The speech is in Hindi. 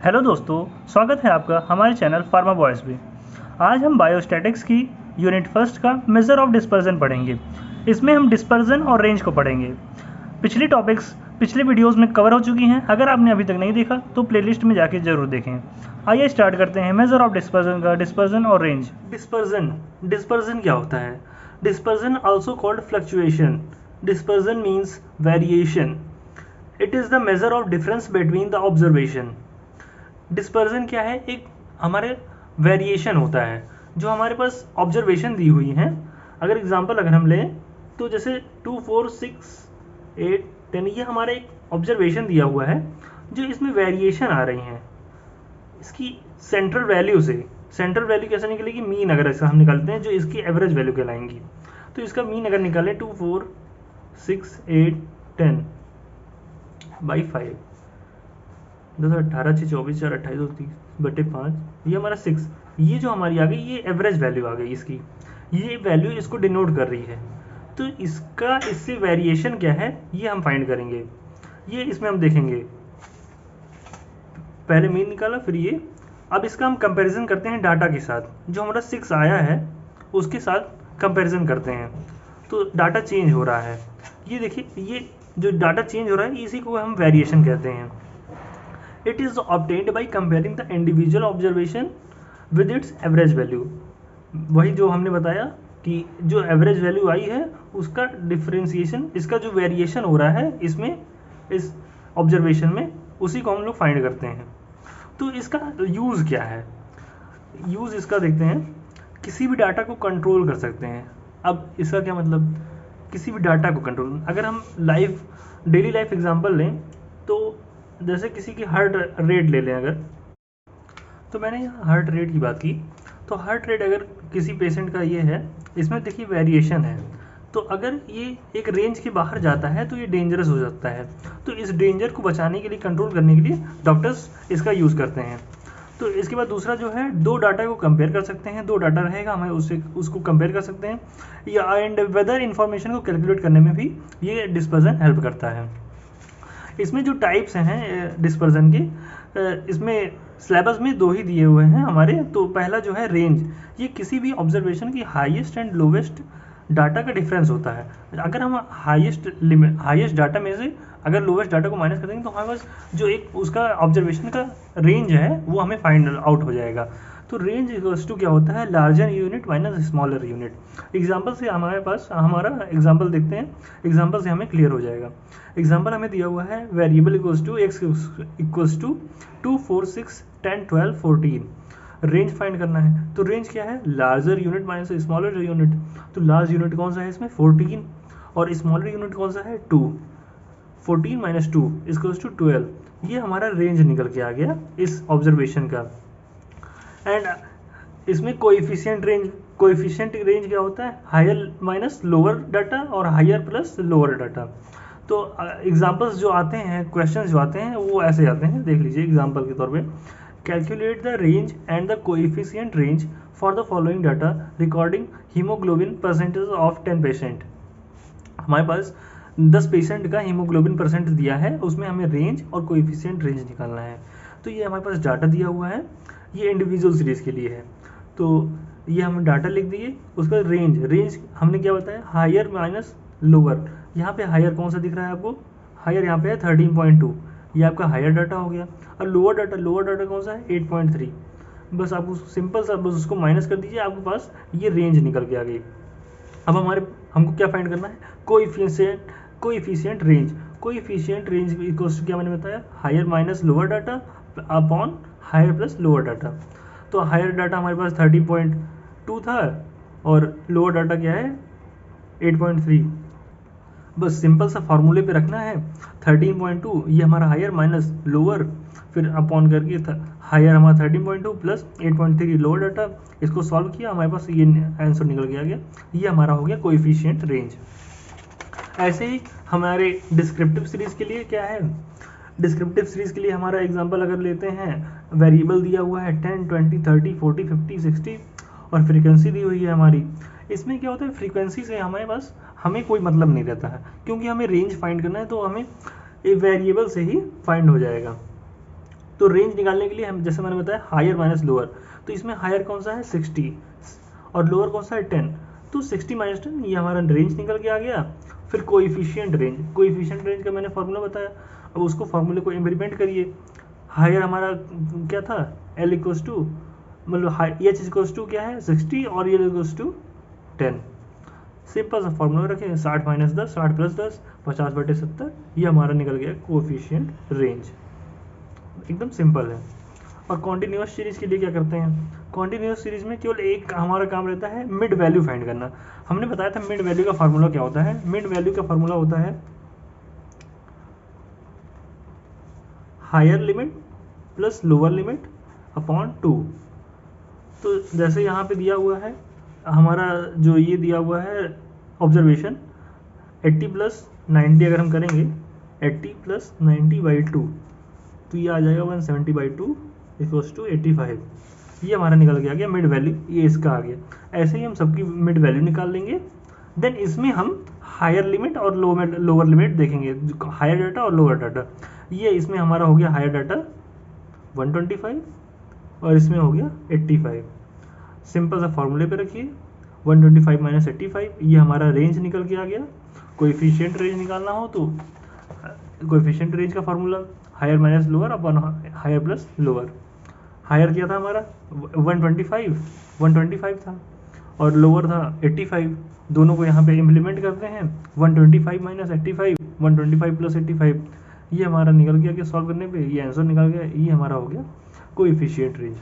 हेलो दोस्तों, स्वागत है आपका हमारे चैनल फार्मा बॉयज़ में। आज हम बायोस्टैटिक्स की यूनिट फर्स्ट का मेजर ऑफ डिस्पर्जन पढ़ेंगे। इसमें हम डिस्पर्जन और रेंज को पढ़ेंगे। पिछली टॉपिक्स पिछले वीडियोस में कवर हो चुकी हैं। अगर आपने अभी तक नहीं देखा तो प्लेलिस्ट में जाके ज़रूर देखें। आइए स्टार्ट करते हैं मेजर ऑफ डिस्पर्जन का, डिस्पर्जन और रेंज। डिस्पर्जन क्या होता है? Dispersion also called fluctuation. Dispersion means variation. It is the measure of difference between the observation. Dispersion क्या है? एक हमारे वेरिएशन होता है जो हमारे पास ऑब्जर्वेशन दी हुई है। अगर एग्जांपल अगर हम लें तो जैसे 2, 4, 6, 8, 10 ये हमारा एक ऑब्जर्वेशन दिया हुआ है जो इसमें वेरिएशन आ रही हैं इसकी सेंट्रल वैल्यू से। सेंट्रल वैल्यू कैसे निकलेगी? मीन अगर ऐसा हम निकालते हैं जो इसकी एवरेज वैल्यू कहलाएंगी। तो इसका मीन अगर निकालें 2, 4, 6, 8, 10 बाई 5, 10, 18, 6, 24, 4, 28, 30/5, ये हमारा 6। ये जो हमारी आ गई ये एवरेज वैल्यू आ गई इसकी। ये वैल्यू इसको डिनोट कर रही है। तो इसका इससे वेरिएशन क्या है ये हम फाइंड करेंगे। ये इसमें हम देखेंगे, पहले मीन निकाला फिर ये। अब इसका हम कंपैरिजन करते हैं डाटा के साथ। जो हमारा 6 आया है उसके साथ कंपैरिजन करते हैं तो डाटा चेंज हो रहा है। ये देखिए, ये जो डाटा चेंज हो रहा है इसी को हम वेरिएशन कहते हैं। It is obtained by comparing the individual observation with its average value। वही जो हमने बताया कि जो एवरेज वैल्यू आई है उसका डिफरेंशिएशन, इसका जो वेरिएशन हो रहा है इसमें, इस ऑब्जर्वेशन में, उसी को हम लोग फाइंड करते हैं। तो इसका यूज़ क्या है? यूज़ इसका देखते हैं, किसी भी डाटा को कंट्रोल कर सकते हैं। अब इसका क्या मतलब? किसी भी डाटा को कंट्रोल, अगर हम डेली लाइफ एग्जांपल लें तो जैसे किसी की हार्ट रेट ले लें अगर, तो मैंने यहाँ हार्ट रेट की बात की। तो हार्ट रेट अगर किसी पेशेंट का ये है, इसमें देखिए वेरिएशन है। तो अगर ये एक रेंज के बाहर जाता है तो ये डेंजरस हो सकता है। तो इस डेंजर को बचाने के लिए, कंट्रोल करने के लिए डॉक्टर्स इसका यूज़ करते हैं। तो इसके बाद दूसरा जो है, दो डाटा को कंपेयर कर सकते हैं। दो डाटा रहेगा, हमें उसको कंपेयर कर सकते हैं, या एंड वेदर इन्फॉर्मेशन को कैलकुलेट करने में भी ये डिस्पर्जन हेल्प करता है। इसमें जो टाइप्स हैं डिस्पर्जन के, इसमें सिलेबस में 2 ही दिए हुए हैं हमारे। तो पहला जो है रेंज, ये किसी भी ऑब्जर्वेशन की हाईएस्ट एंड लोवेस्ट डाटा का डिफरेंस होता है। अगर हम हाईएस्ट डाटा में से अगर लोवेस्ट डाटा को माइनस कर देंगे तो हमारे पास जो एक उसका ऑब्जर्वेशन का रेंज है वो हमें फाइंड आउट हो जाएगा। तो रेंज इक्वल्स टू क्या होता है? Larger unit minus smaller unit. Example से हमारे पास, हमारा एग्जाम्पल देखते हैं, एग्जाम्पल से हमें क्लियर हो जाएगा। एग्जाम्पल हमें दिया हुआ है, variable equals to X equals to 2, 4, 6, 10, 12, 14। Range find करना है। तो रेंज क्या है? Larger unit minus smaller unit. तो लार्ज यूनिट कौन सा है इसमें? 14, और स्मॉलर यूनिट कौन सा है? 2। 14 माइनस 2 इक्वल्स टू 12। ये हमारा रेंज निकल के आ गया इस ऑब्जर्वेशन का। एंड इसमें कोएफिशिएंट रेंज क्या होता है? हायर माइनस लोअर डाटा और हायर प्लस लोअर डाटा। तो एग्जांपल्स जो आते हैं, क्वेश्चंस जो आते हैं वो ऐसे आते हैं, देख लीजिए एग्जांपल के तौर पे। Calculate the range and the coefficient range for the following data recording haemoglobin percentage of 10 patient. हमारे पास 10 पेशेंट का हीमोग्लोबिन परसेंट दिया है, उसमें हमें रेंज और कोएफिशिएंट रेंज निकालना है। तो ये हमारे पास डाटा दिया हुआ है, ये इंडिविजुअल सीरीज के लिए है। तो ये हम डाटा लिख दिए, उसका रेंज हमने क्या बताया? Higher minus lower. यहाँ पे हायर कौन सा दिख रहा है आपको? हायर यहाँ पे है 13.2, ये आपका हायर डाटा हो गया। और लोअर डाटा कौन सा है? 8.3। बस आपको सिंपल सा बस उसको माइनस कर दीजिए, आपके पास ये रेंज निकल के आ गई। अब हमको क्या फाइंड करना है? कोएफिशिएंट रेंज इक्वल्स टू क्या मैंने बताया? Higher minus lower data upon higher plus lower data. तो हायर डाटा हमारे पास 30.2 था और लोअर डाटा क्या है? 8.3। बस सिंपल सा फार्मूले पे रखना है। 13.2 ये हमारा हायर माइनस लोअर, फिर अपॉन करके हायर हमारा 13.2 प्लस 8.3 लोअर डाटा। इसको सॉल्व किया, हमारे पास ये आंसर निकल के आ गया। ये हमारा हो गया कोएफिशिएंट रेंज। ऐसे ही हमारे डिस्क्रिप्टिव सीरीज के लिए क्या है? डिस्क्रिप्टिव सीरीज के लिए हमारा एग्जांपल अगर लेते हैं, वेरिएबल दिया हुआ है 10, 20, 30, 40, 50, 60 और फ्रीक्वेंसी दी हुई है हमारी। इसमें क्या होता है? फ्रीक्वेंसी से हमें कोई मतलब नहीं रहता है, क्योंकि हमें रेंज फाइंड करना है तो हमें वेरिएबल से ही फाइंड हो जाएगा। तो रेंज निकालने के लिए हम जैसे मैंने बताया हायर माइनस लोअर, तो इसमें हायर कौन सा है 60 और लोअर कौन सा है 10, तो 60 माइनस 10 ये हमारा रेंज निकल के आ गया। फिर कोएफिशिएंट रेंज का मैंने फॉर्मूला बताया, अब उसको फॉर्मूले को इम्प्लीमेंट करिए। हायर हमारा क्या था एल इक्वल्स टू मतलब एच इक्वल्स टू क्या है 60 और एल इक्वल्स टू 10। सिंपल सा फॉर्मूला रखें 60 माइनस 10 60 प्लस 10 50/70, ये हमारा निकल गया कोएफिशिएंट रेंज। एकदम सिंपल है। और कॉन्टिन्यूस सीरीज के लिए क्या करते हैं, कॉन्टिन्यूस सीरीज में केवल एक हमारा काम रहता है मिड वैल्यू फाइंड करना। हमने बताया था मिड वैल्यू का फार्मूला क्या होता है, मिड वैल्यू का फार्मूला होता है higher limit plus lower limit upon 2। तो जैसे यहाँ पे दिया हुआ है हमारा जो ये दिया हुआ है ऑब्जर्वेशन 80 प्लस 90 अगर हम करेंगे 80 प्लस 90/2 तो ये आ जाएगा 170/2 इक्वल्स टू 85। ये हमारा निकल गया मिड वैल्यू, ये इसका आ गया। ऐसे ही हम सबकी मिड वैल्यू निकाल लेंगे। देन इसमें हम हायर लिमिट और लोअर लिमिट देखेंगे, हायर डाटा और लोअर डाटा। ये इसमें हमारा हो गया हायर डाटा 125 और इसमें हो गया 85। सिंपल सा फॉर्मूले पे रखिए 125 माइनस 85, ये हमारा रेंज निकल के आ गया। कोएफिशिएंट रेंज निकालना हो तो कोएफिशिएंट रेंज का formula higher minus lower upon higher plus lower. Higher क्या था हमारा 125 था और लोअर था 85। दोनों को यहाँ पे इम्प्लीमेंट करते हैं 125 माइनस 85 125 प्लस 85, ये हमारा निकल गया कि सॉल्व करने पे ये आंसर निकल गया। ये हमारा हो गया कोएफिशिएंट रेंज।